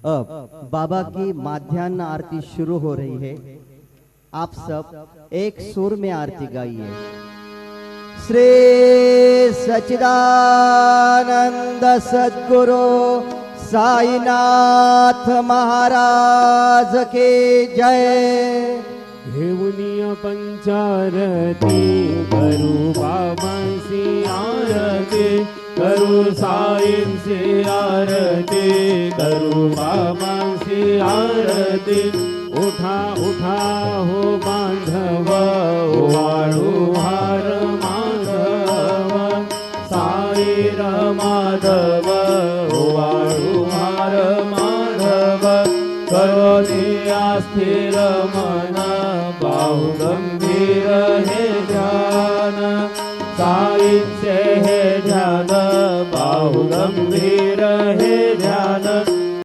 अब बाबा की माध्यान्ह आरती शुरू हो रही है। आप सब एक सुर में आरती गाइए। श्री सच्चिदानंद सद्गुरु साईनाथ महाराज के जय। घेऊनिया पंचारती करू बाबांची आरती, करू साईंची आरती, करू बाबांची आरती। उठा उठा हो बांधव, वाळू हार माधव, साई माधव, वाळू हार माधव। करोति स्थिर मन, बाहु गंभीर हे ध्यान, साईंचे हे ध्यान, बाहु गंभीर